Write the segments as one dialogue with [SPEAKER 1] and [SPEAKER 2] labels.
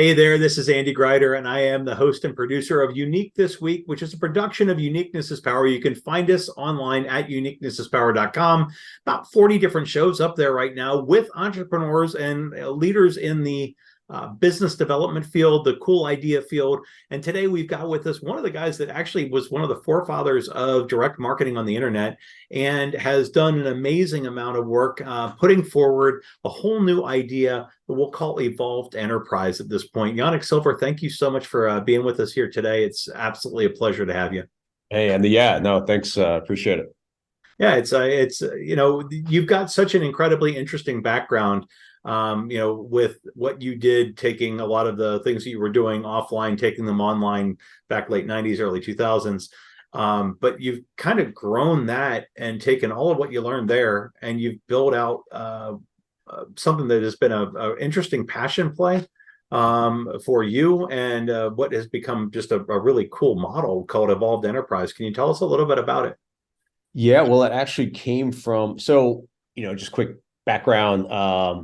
[SPEAKER 1] Hey there, this is Andy Grider, and I am the host and producer of Unique This Week, which is a production of Uniqueness is Power. You can find us online at uniquenessispower.com. About 40 different shows up there right now with entrepreneurs and leaders in the business development field, the cool idea field. And today we've got with us one of the guys that actually was one of the forefathers of direct marketing on the internet and has done an amazing amount of work putting forward a whole new idea that we'll call evolved enterprise at this point. Yanik Silver, thank you so much for being with us here today. It's absolutely a pleasure to have you.
[SPEAKER 2] Hey, and yeah, no, thanks. Appreciate it.
[SPEAKER 1] Yeah, it's you've got such an incredibly interesting background, with what you did, taking a lot of the things that you were doing offline, taking them online back late 90s, early 2000s. But you've kind of grown that and taken all of what you learned there, and you've built out something that has been a interesting passion play for you, and what has become just a really cool model called Evolved Enterprise. Can you tell us a little bit about it?
[SPEAKER 2] Yeah, well, it actually came from just quick background.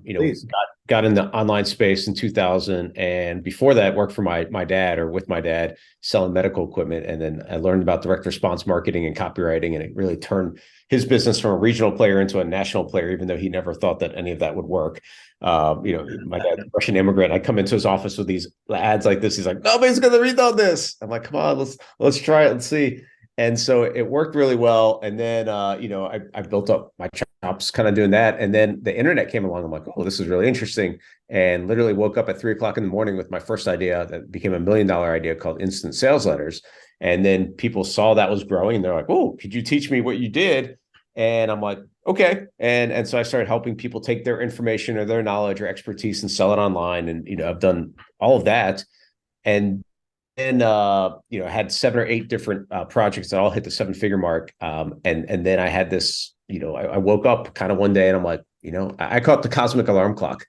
[SPEAKER 1] Please.
[SPEAKER 2] Got in the online space in 2000, and before that, worked for my dad or with my dad selling medical equipment, and then I learned about direct response marketing and copywriting, and it really turned his business from a regional player into a national player, even though he never thought that any of that would work. My dad's a Russian immigrant. I come into his office with these ads like this. He's like, nobody's going to read all this. I'm like, come on, let's try it and see. And so it worked really well. And then, I built up my chops kind of doing that. And then the internet came along. I'm like, oh, this is really interesting. And literally woke up at 3 o'clock in the morning with my first idea that became $1 million idea called instant sales letters. And then people saw that was growing and they're like, oh, could you teach me what you did? And I'm like, okay. And so I started helping people take their information or their knowledge or expertise and sell it online. And, I've done all of that. And had 7 or 8 different projects that all hit the 7-figure mark. And then I had this, I woke up kind of one day and I'm like, I call it the cosmic alarm clock.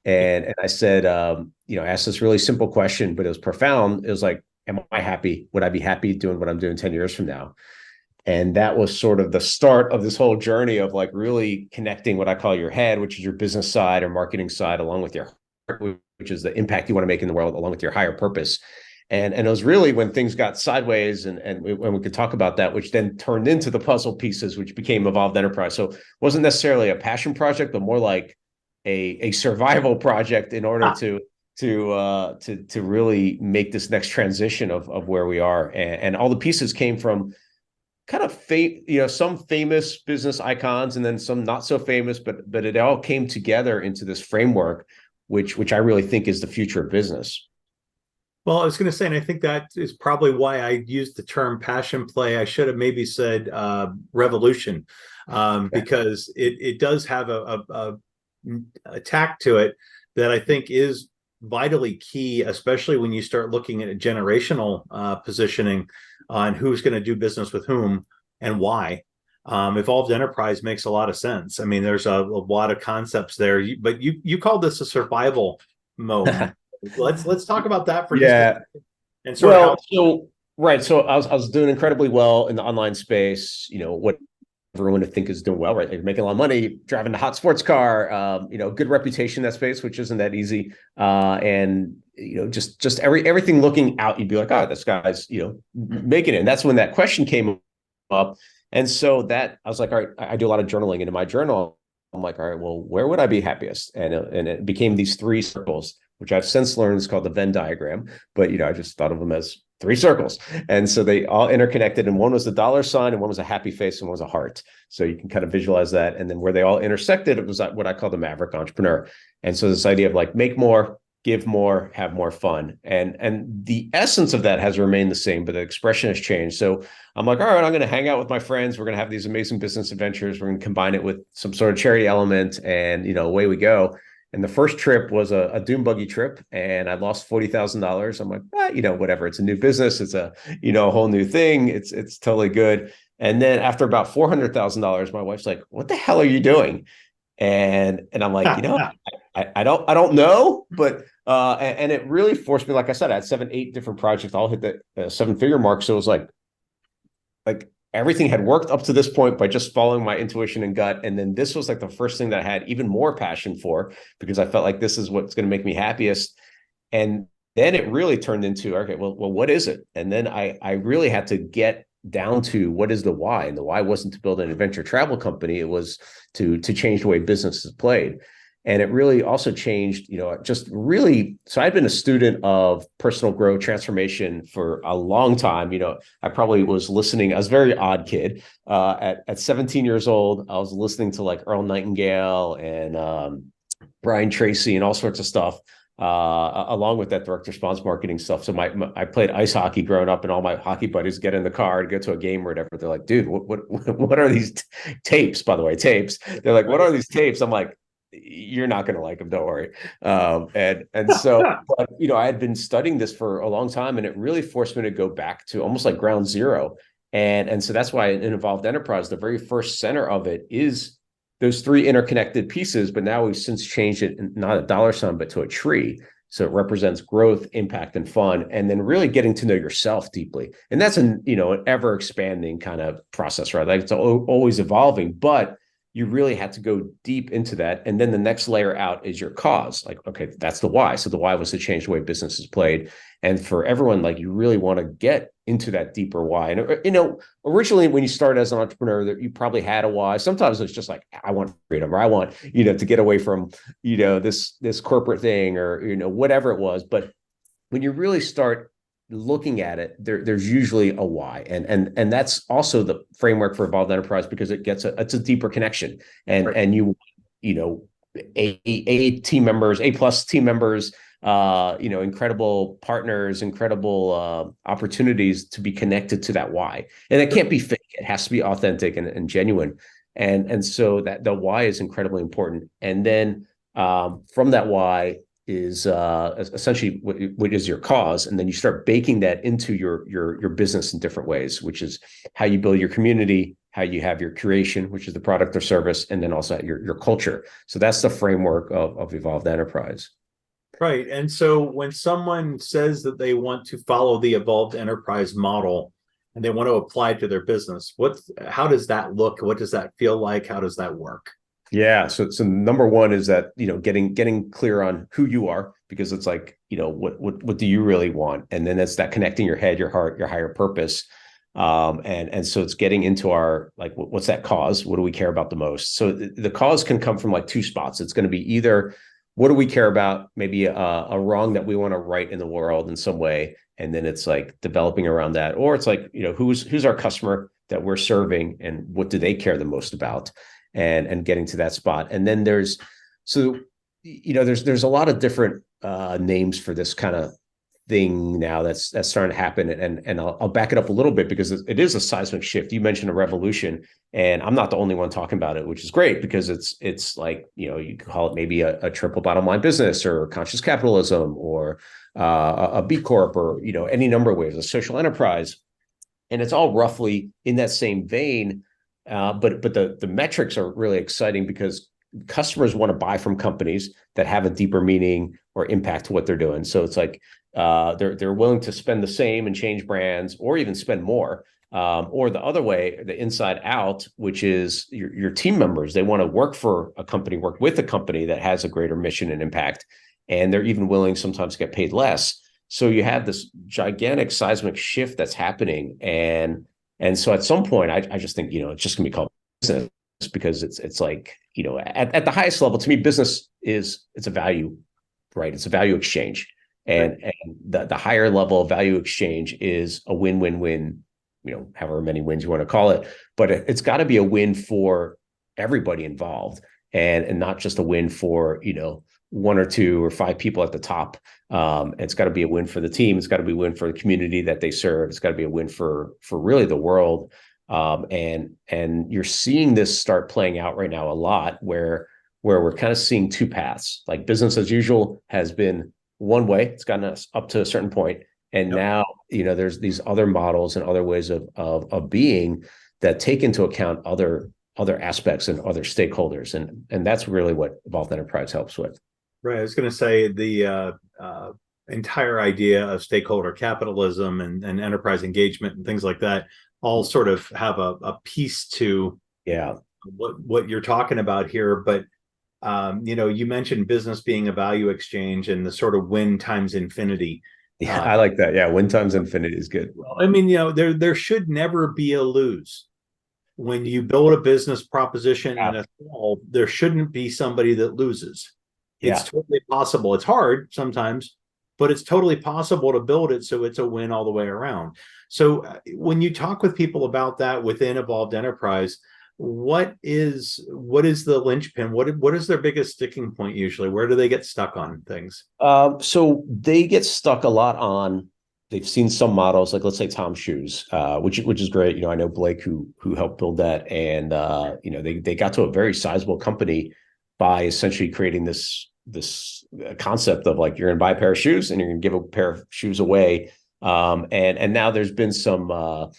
[SPEAKER 2] And I said, I asked this really simple question, but it was profound. It was like, am I happy? Would I be happy doing what I'm doing 10 years from now? And that was sort of the start of this whole journey of like really connecting what I call your head, which is your business side or marketing side, along with your heart, which is the impact you want to make in the world, along with your higher purpose. And it was really when things got sideways, and when we could talk about that, which then turned into the puzzle pieces, which became Evolved Enterprise. So it wasn't necessarily a passion project, but more like a survival project in order to really make this next transition of where we are. And all the pieces came from kind of some famous business icons and then some not so famous, but it all came together into this framework, which I really think is the future of business.
[SPEAKER 1] Well, I was going to say, and I think that is probably why I used the term passion play. I should have maybe said revolution, because it does have a tack to it that I think is vitally key, especially when you start looking at a generational positioning on who's going to do business with whom and why. Evolved enterprise makes a lot of sense. I mean, there's a lot of concepts there, but you called this a survival mode. Let's talk about that for just a second, and sort of how.
[SPEAKER 2] So I was doing incredibly well in the online space. What everyone would think is doing well, right? They're making a lot of money, driving a hot sports car, good reputation in that space, which isn't that easy. And just everything looking out, you'd be like, oh, this guy's making it. And that's when that question came up. And so that I was like, all right, I do a lot of journaling, and in my journal, I'm like, all right, well, where would I be happiest? And it became these 3 circles, which I've since learned is called the Venn diagram. But, I just thought of them as 3 circles. And so they all interconnected. And one was the dollar sign, and one was a happy face, and one was a heart. So you can kind of visualize that. And then where they all intersected, it was what I call the Maverick entrepreneur. And so this idea of like, make more, give more, have more fun. And the essence of that has remained the same, but the expression has changed. So I'm like, all right, I'm going to hang out with my friends. We're going to have these amazing business adventures. We're going to combine it with some sort of charity element, and, away we go. And the first trip was a dune buggy trip, and I lost $40,000. I'm like, whatever. It's a new business. It's a whole new thing. It's totally good. And then after about $400,000, my wife's like, "What the hell are you doing?" And I'm like, I don't know, but and it really forced me. Like I said, I had 7, 8 different projects, all hit the 7-figure mark. So it was like everything had worked up to this point by just following my intuition and gut. And then this was like the first thing that I had even more passion for, because I felt like this is what's going to make me happiest. And then it really turned into, okay, well, what is it? And then I really had to get down to what is the why. And the why wasn't to build an adventure travel company. It was to change the way business is played. And it really also changed, just really. So I'd been a student of personal growth transformation for a long time. I probably was listening. I was a very odd kid. At 17 years old, I was listening to like Earl Nightingale and Brian Tracy and all sorts of stuff, along with that direct response marketing stuff. So I played ice hockey growing up, and all my hockey buddies get in the car to go to a game or whatever. They're like, dude, what are these tapes? By the way, tapes. They're like, what are these tapes? I'm like, you're not going to like them, don't worry. And so, but, I had been studying this for a long time, and it really forced me to go back to almost like ground zero. And so that's why in Evolved Enterprise, the very first center of it is those three interconnected pieces, but now we've since changed it, not a dollar sign, but to a tree. So it represents growth, impact, and fun, and then really getting to know yourself deeply. And that's an ever expanding kind of process, right? Like it's always evolving, but you really had to go deep into that. And then the next layer out is your cause. Like, okay, that's the why. So the why was to change the way business is played. And for everyone, like, you really want to get into that deeper why. And, originally when you start as an entrepreneur, that you probably had a why. Sometimes it's just like, I want freedom, or I want, to get away from, this corporate thing, or, whatever it was. But when you really start looking at it, there's usually a why, and that's also the framework for Evolved Enterprise, because it's a deeper connection, and
[SPEAKER 1] Right.
[SPEAKER 2] and a team members, A+ team members, incredible partners, incredible opportunities to be connected to that why, and it can't be fake. It has to be authentic and genuine, and so that the why is incredibly important, and then from that why is essentially what is your cause, and then you start baking that into your business in different ways, which is how you build your community, how you have your curation, which is the product or service, and then also your culture. So that's the framework of Evolved Enterprise.
[SPEAKER 1] Right. And so when someone says that they want to follow the Evolved Enterprise model and they want to apply it to their business, how does that look? What does that feel like? How does that work?
[SPEAKER 2] Yeah. So number one is that, getting clear on who you are, because it's like, what do you really want? And then it's that connecting your head, your heart, your higher purpose. And so it's getting into our, like, what's that cause? What do we care about the most? So the cause can come from like two spots. It's going to be either, what do we care about? Maybe a wrong that we want to right in the world in some way. And then it's like developing around that, or it's like, who's our customer that we're serving, and what do they care the most about? And getting to that spot. And then there's a lot of different names for this kind of thing now that's starting to happen. And I'll back it up a little bit, because it is a seismic shift. You mentioned a revolution, and I'm not the only one talking about it, which is great, because it's like, you can call it maybe a triple bottom line business, or conscious capitalism, or a B Corp, or, any number of ways, a social enterprise. And it's all roughly in that same vein. But the metrics are really exciting, because customers want to buy from companies that have a deeper meaning or impact to what they're doing. So it's like they're willing to spend the same and change brands, or even spend more. Or the other way, the inside out, which is your team members. They want to work for a company, work with a company that has a greater mission and impact, and they're even willing sometimes to get paid less. So you have this gigantic seismic shift that's happening, and so at some point, I just think, it's just gonna be called business, because it's like, at the highest level, to me, business it's a value, right? It's a value exchange. And the higher level of value exchange is a win-win-win, however many wins you want to call it, but it's got to be a win for everybody involved, and not just a win for, one or two or five people at the top. It's got to be a win for the team. It's got to be a win for the community that they serve. It's got to be a win for really the world. And you're seeing this start playing out right now a lot, where we're kind of seeing two paths. Like, business as usual has been one way. It's gotten us up to a certain point, and now there's these other models and other ways of being that take into account other aspects and other stakeholders, and that's really what Evolved Enterprise helps with.
[SPEAKER 1] Right. I was going to say the entire idea of stakeholder capitalism and enterprise engagement and things like that all sort of have a piece to
[SPEAKER 2] Yeah.
[SPEAKER 1] what you're talking about here. But You mentioned business being a value exchange and the sort of win times infinity.
[SPEAKER 2] Yeah, I like that. Yeah, win times infinity is good.
[SPEAKER 1] Well, I mean, there should never be a lose. When you build a business proposition
[SPEAKER 2] Yeah.
[SPEAKER 1] and a solve, there shouldn't be somebody that loses. It's
[SPEAKER 2] Yeah.
[SPEAKER 1] totally possible. It's hard sometimes, but it's totally possible to build it so it's a win all the way around. So when you talk with people about that within Evolved Enterprise, what is the linchpin? What is their biggest sticking point usually? Where do they get stuck on things?
[SPEAKER 2] So they get stuck a lot on. They've seen some models, like let's say Tom's Shoes, which is great. I know Blake who helped build that, and they got to a very sizable company by essentially creating this concept of like you're going to buy a pair of shoes and you're going to give a pair of shoes away. And now there's been some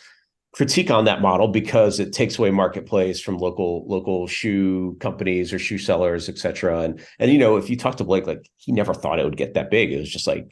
[SPEAKER 2] critique on that model because it takes away marketplace from local shoe companies or shoe sellers, et cetera. And if you talk to Blake, like he never thought it would get that big. It was just like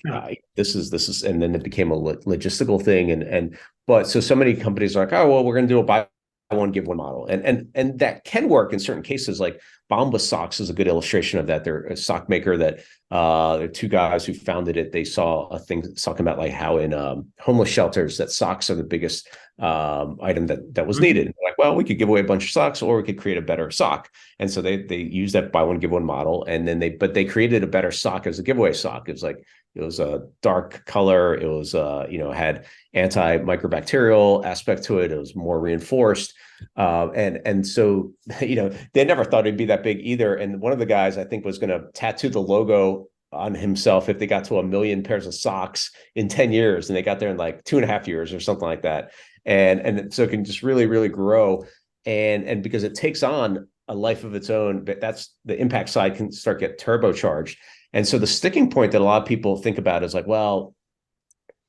[SPEAKER 2] this is, and then it became a logistical thing. But so many companies are like, oh well, we're going to do a buy one give one model, and that can work in certain cases. Like Bombas Socks is a good illustration of that. They're a sock maker that they're two guys who founded it. They saw a thing talking about like how in homeless shelters that socks are the biggest item that was needed. Like, well, we could give away a bunch of socks, or we could create a better sock. And so they used that buy one give one model, and then they created a better sock as a giveaway sock. It was a dark color. It was had anti-microbacterial aspect to it. It was more reinforced. And so they never thought it'd be that big either. And one of the guys I think was going to tattoo the logo on himself if they got to 1 million pairs of socks in 10 years, and they got there in like 2.5 years or something like that. And so it can just really, really grow. And because it takes on a life of its own, but that's the impact side can start get turbocharged. And so the sticking point that a lot of people think about is like, well,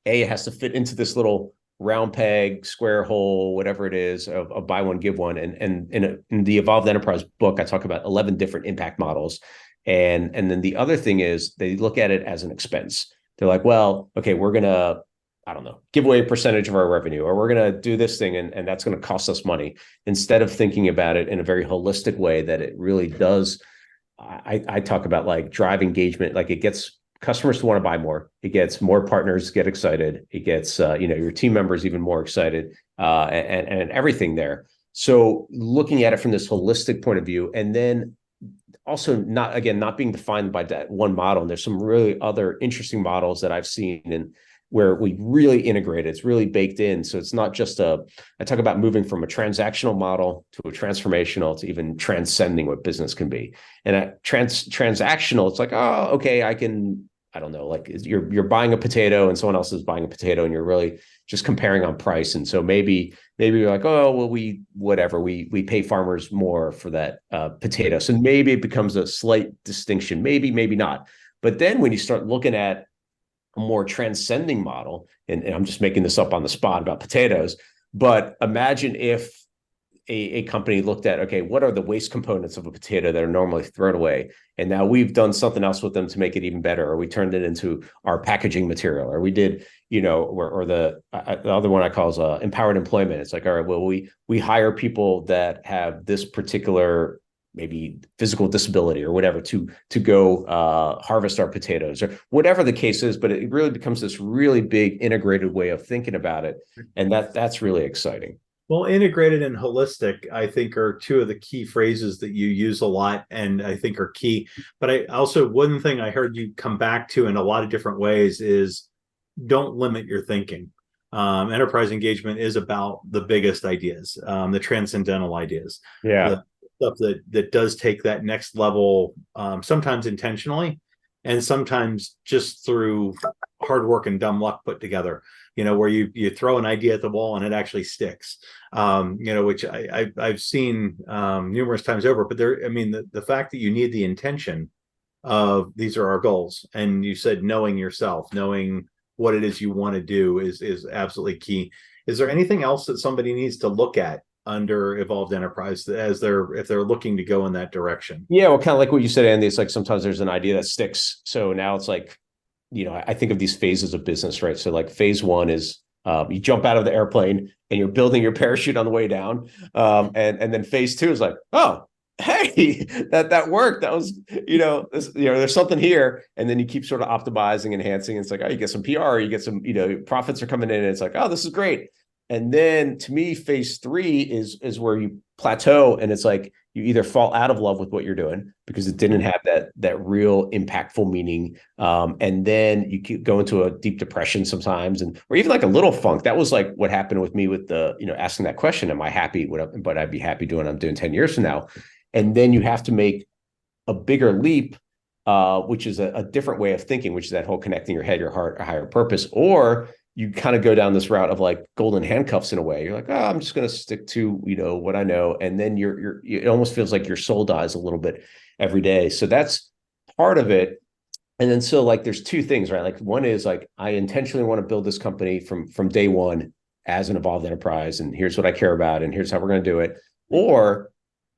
[SPEAKER 2] it has to fit into this little round peg, square hole, whatever it is of buy one, give one. And in the Evolved Enterprise book, I talk about 11 different impact models. And then the other thing is they look at it as an expense. They're like, well, okay, we're going to, I don't know, give away a percentage of our revenue, or we're going to do this thing and that's going to cost us money, instead of thinking about it in a very holistic way that it really does. I talk about like drive engagement, like it gets customers to want to buy more. It gets more partners get excited. It gets your team members even more excited, and everything there. So looking at it from this holistic point of view, and then also not being defined by that one model. And there's some really other interesting models that I've seen and where we really integrate it. It's really baked in. So it's not just I talk about moving from a transactional model to a transformational to even transcending what business can be. And at transactional, it's like, oh, okay, I don't know, like you're buying a potato and someone else is buying a potato and you're really just comparing on price. And so maybe you're like, oh, well, we pay farmers more for that potato. So maybe it becomes a slight distinction, maybe not. But then when you start looking at a more transcending model, and I'm just making this up on the spot about potatoes, but imagine if a company looked at, okay, what are the waste components of a potato that are normally thrown away? And now we've done something else with them to make it even better, or we turned it into our packaging material, or we did, or the other one I call is empowered employment. It's like, all right, well, we hire people that have this particular maybe physical disability or whatever to go harvest our potatoes or whatever the case is. But it really becomes this really big integrated way of thinking about it. And that's really exciting.
[SPEAKER 1] Well, integrated and holistic, I think, are two of the key phrases that you use a lot and I think are key. But I also, one thing I heard you come back to in a lot of different ways is don't limit your thinking. Enterprise engagement is about the biggest ideas, the transcendental ideas,
[SPEAKER 2] Yeah.
[SPEAKER 1] the stuff that does take that next level, sometimes intentionally, and sometimes just through hard work and dumb luck put together. Where you throw an idea at the wall and it actually sticks. Which I've seen numerous times over. But the fact that you need the intention of these are our goals, and you said knowing yourself, knowing what it is you want to do is absolutely key. Is there anything else that somebody needs to look at under Evolved Enterprise if they're looking to go in that direction?
[SPEAKER 2] Yeah, well, kind of like what you said, Andy, it's like sometimes there's an idea that sticks. So now it's like, I think of these phases of business, right? So like phase one is you jump out of the airplane and you're building your parachute on the way down. And then phase two is like, oh, hey, that worked. That was, there's something here. And then you keep sort of optimizing, enhancing. It's like, oh, you get some PR, you get some, profits are coming in, and it's like, oh, this is great. And then to me, phase three is where you plateau, and it's like you either fall out of love with what you're doing because it didn't have that real impactful meaning, and then you keep go into a deep depression sometimes, and or even like a little funk. That was like what happened with me with the asking that question: Am I happy? What I'd be happy doing? I'm doing 10 years from now, and then you have to make a bigger leap, which is a different way of thinking, which is that whole connecting your head, your heart, a higher purpose, or you kind of go down this route of like golden handcuffs in a way. You're like, oh, I'm just going to stick to, what I know. And then it almost feels like your soul dies a little bit every day. So that's part of it. And then, so like, there's two things, right? Like one is like, I intentionally want to build this company from day one as an evolved enterprise. And here's what I care about. And here's how we're going to do it. Or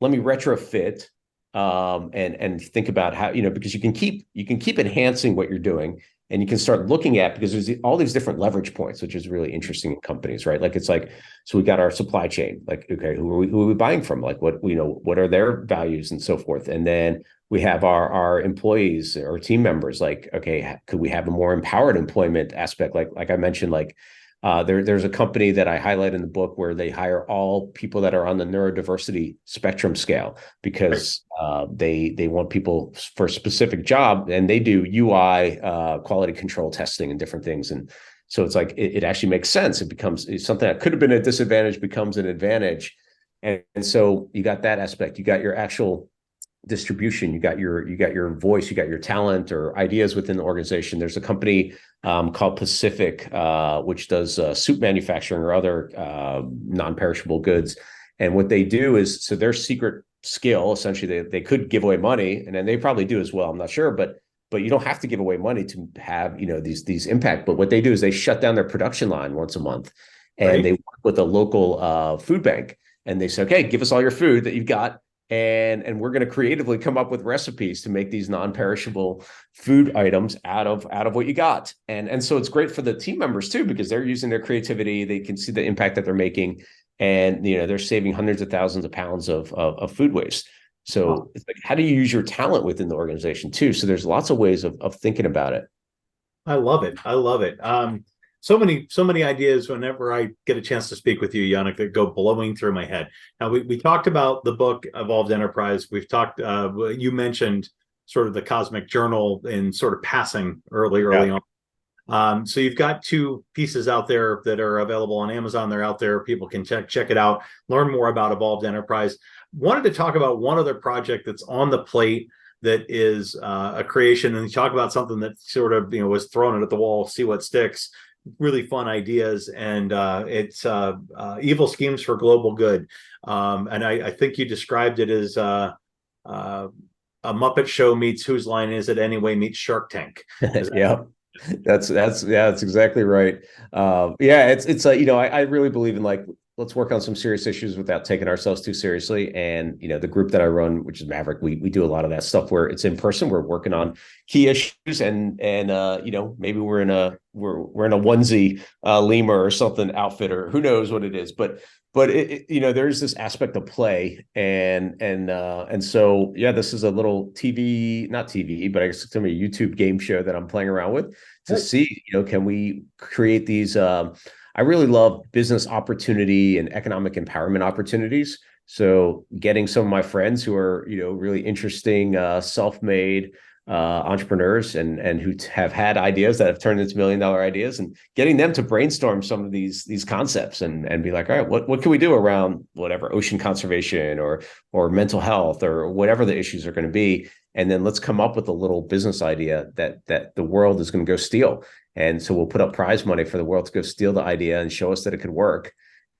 [SPEAKER 2] let me retrofit, and think about how, because you can keep enhancing what you're doing, and you can start looking at, because there's all these different leverage points, which is really interesting in companies, right? Like, it's like, so we got our supply chain, like, okay, who are we buying from? Like, what are their values and so forth? And then we have our employees or team members, like, okay, could we have a more empowered employment aspect? Like I mentioned, like, there's a company that I highlight in the book where they hire all people that are on the neurodiversity spectrum scale, because they want people for a specific job, and they do UI, quality control testing and different things. And so it's like, it actually makes sense. It becomes something that could have been a disadvantage becomes an advantage. And so you got that aspect, you got your actual distribution, you got your voice, you got your talent or ideas within the organization. There's a company called Pacific, which does soup manufacturing or other non-perishable goods. And what they do is, so their secret skill, essentially, they could give away money, and then they probably do as well, I'm not sure, but you don't have to give away money to have these impact. But what they do is they shut down their production line once a month, and they work with a local food bank, and they say, okay, give us all your food that you've got, and we're going to creatively come up with recipes to make these non-perishable food items out of what you got. And so it's great for the team members too, because they're using their creativity. They can see the impact that they're making, and they're saving hundreds of thousands of pounds of food waste. So it's like, how do you use your talent within the organization too? So there's lots of ways of thinking about it.
[SPEAKER 1] I love it. I love it. So many ideas whenever I get a chance to speak with you, Yanik, that go blowing through my head. Now, we talked about the book Evolved Enterprise. We've talked, you mentioned sort of the Cosmic Journal in sort of passing early on. So you've got two pieces out there that are available on Amazon. They're out there. People can check it out, learn more about Evolved Enterprise. Wanted to talk about one other project that's on the plate that is a creation, and you talk about something that sort of was thrown at the wall, see what sticks. Really fun ideas, and it's evil schemes for global good. And I think you described it as a Muppet Show meets Whose Line Is It Anyway meets Shark Tank.
[SPEAKER 2] Yeah. That's exactly right. It's like, I really believe in, like, let's work on some serious issues without taking ourselves too seriously. And the group that I run, which is Maverick, we do a lot of that stuff where it's in person. We're working on key issues, and maybe we're in a onesie lemur or something outfit, or who knows what it is, but there's this aspect of play, and so this is a little not TV, but I guess it's gonna be a YouTube game show that I'm playing around with to see, can we create these. I really love business opportunity and economic empowerment opportunities. So getting some of my friends who are, really interesting, self-made entrepreneurs and who have had ideas that have turned into $1 million ideas, and getting them to brainstorm some of these concepts and be like, all right, what can we do around whatever, ocean conservation or mental health or whatever the issues are going to be. And then let's come up with a little business idea that the world is going to go steal. And so we'll put up prize money for the world to go steal the idea and show us that it could work.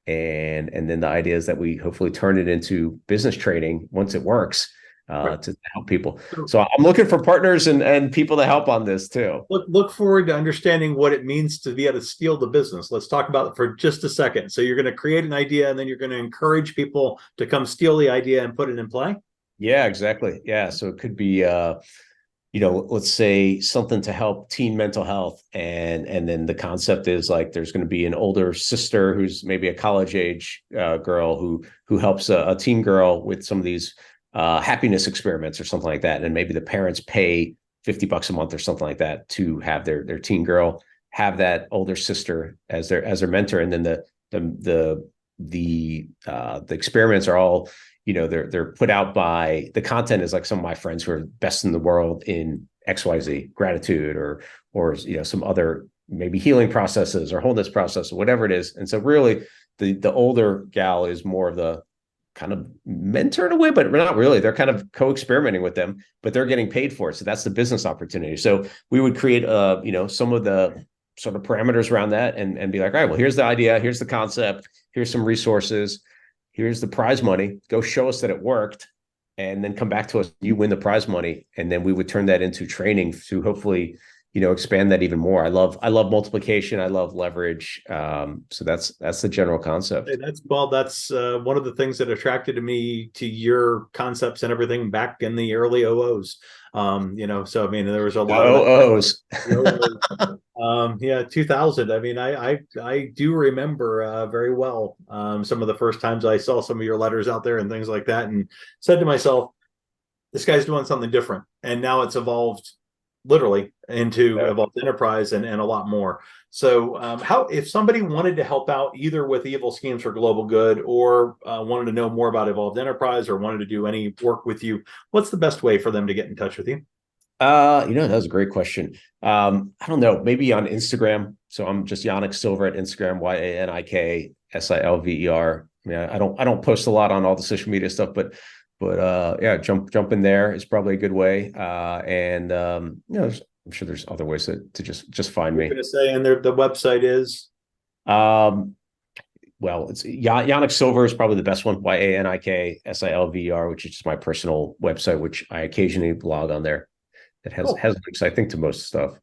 [SPEAKER 2] And then the idea is that we hopefully turn it into business training once it works, to help people. So I'm looking for partners and people to help on this too.
[SPEAKER 1] Look forward to understanding what it means to be able to steal the business. Let's talk about it for just a second. So you're going to create an idea, and then you're going to encourage people to come steal the idea and put it in play?
[SPEAKER 2] Yeah, exactly. Yeah. So it could be, let's say something to help teen mental health. And then the concept is like, there's going to be an older sister who's maybe a college age girl who helps a teen girl with some of these happiness experiments or something like that. And maybe the parents pay $50 a month or something like that to have their teen girl have that older sister as their mentor. And then the experiments are all, they're put out by, the content is like some of my friends who are best in the world in XYZ, gratitude or some other maybe healing processes or wholeness process or whatever it is. And so really the older gal is more of the kind of mentor in a way, but not really. They're kind of co-experimenting with them, but they're getting paid for it. So that's the business opportunity. So we would create some of the sort of parameters around that and be like, all right, well, here's the idea, here's the concept, here's some resources, here's the prize money, go show us that it worked, and then come back to us, you win the prize money. And then we would turn that into training to hopefully, expand that even more. I love multiplication. I love leverage. So that's the general concept.
[SPEAKER 1] That's one of the things that attracted me to your concepts and everything back in the early OOs. So I mean, there was a lot of
[SPEAKER 2] OOs.
[SPEAKER 1] Yeah, 2000. I mean, I do remember very well some of the first times I saw some of your letters out there and things like that, and said to myself, this guy's doing something different. And now it's evolved literally into evolved enterprise and a lot more. So how, if somebody wanted to help out either with evil schemes for global good or wanted to know more about evolved enterprise or wanted to do any work with you, what's the best way for them to get in touch with you?
[SPEAKER 2] That was a great question. I don't know, maybe on Instagram. So I'm just Yanik Silver at Instagram, YANIK SILVER. I mean, I don't post a lot on all the social media stuff, but yeah, jump in there is probably a good way. I'm sure there's other ways to just find me.
[SPEAKER 1] I'm going to say, and the website is,
[SPEAKER 2] well, it's Yanik Silver is probably the best one. YANIK SILVER, which is just my personal website, which I occasionally blog on there. It has links, I think, to most stuff.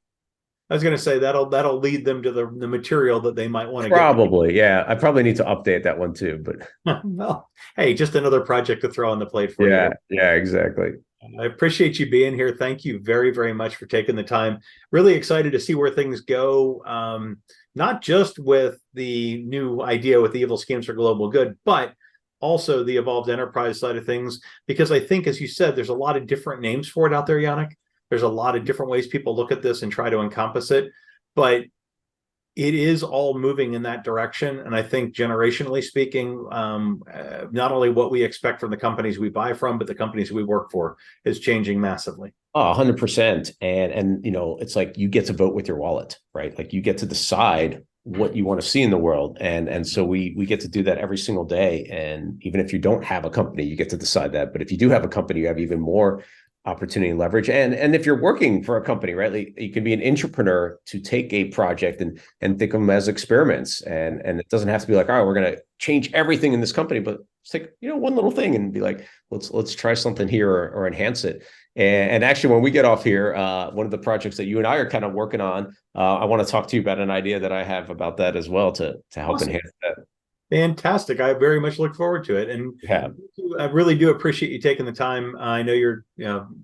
[SPEAKER 1] I was going to say that'll lead them to the material that they might want to
[SPEAKER 2] probably. Yeah, I probably need to update that one too. But
[SPEAKER 1] well, hey, just another project to throw on the plate for you.
[SPEAKER 2] Yeah, exactly.
[SPEAKER 1] I appreciate you being here. Thank you very, very much for taking the time. Really excited to see where things go. Not just with the new idea with the evil schemes for global good, but also the evolved enterprise side of things. Because I think, as you said, there's a lot of different names for it out there, Yanik. There's a lot of different ways people look at this and try to encompass it, but it is all moving in that direction. And I think generationally speaking, not only what we expect from the companies we buy from, but the companies we work for is changing massively.
[SPEAKER 2] Oh, 100%. And it's like you get to vote with your wallet, right? Like you get to decide what you want to see in the world. And so we get to do that every single day. And even if you don't have a company, you get to decide that. But if you do have a company, you have even more opportunity and leverage. And if you're working for a company, right, like you can be an entrepreneur to take a project and think of them as experiments. And it doesn't have to be like, all right, we're going to change everything in this company, but just take, one little thing and be like, let's try something here or enhance it. And actually, when we get off here, one of the projects that you and I are kind of working on, I want to talk to you about an idea that I have about that as well to help enhance that.
[SPEAKER 1] Fantastic. I very much look forward to it. And I really do appreciate you taking the time. I know you're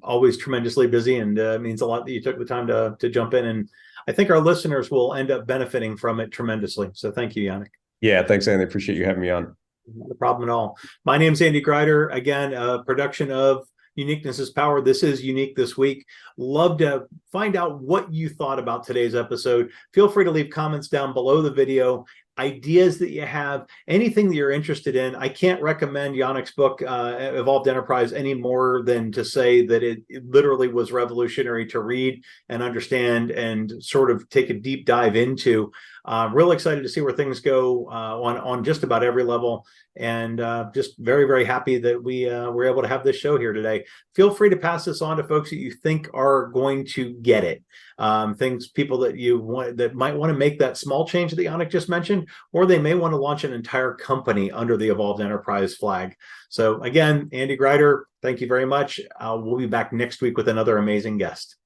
[SPEAKER 1] always tremendously busy, and it means a lot that you took the time to jump in. And I think our listeners will end up benefiting from it tremendously. So thank you, Yanik.
[SPEAKER 2] Yeah, thanks, Andy. Appreciate you having me on.
[SPEAKER 1] Not a problem at all. My name's Andy Greider. Again, a production of Uniqueness is Power. This is Unique This Week. Love to find out what you thought about today's episode. Feel free to leave comments down below the video. Ideas that you have, anything that you're interested in. I can't recommend Yanik's book, Evolved Enterprise, any more than to say that it literally was revolutionary to read and understand and sort of take a deep dive into. Real excited to see where things go on just about every level, and just very, very happy that we were able to have this show here today. Feel free to pass this on to folks that you think are going to get it. People that you want that might want to make that small change that Yanik just mentioned, or they may want to launch an entire company under the Evolved Enterprise flag. So again, Andy Greider, thank you very much. We'll be back next week with another amazing guest.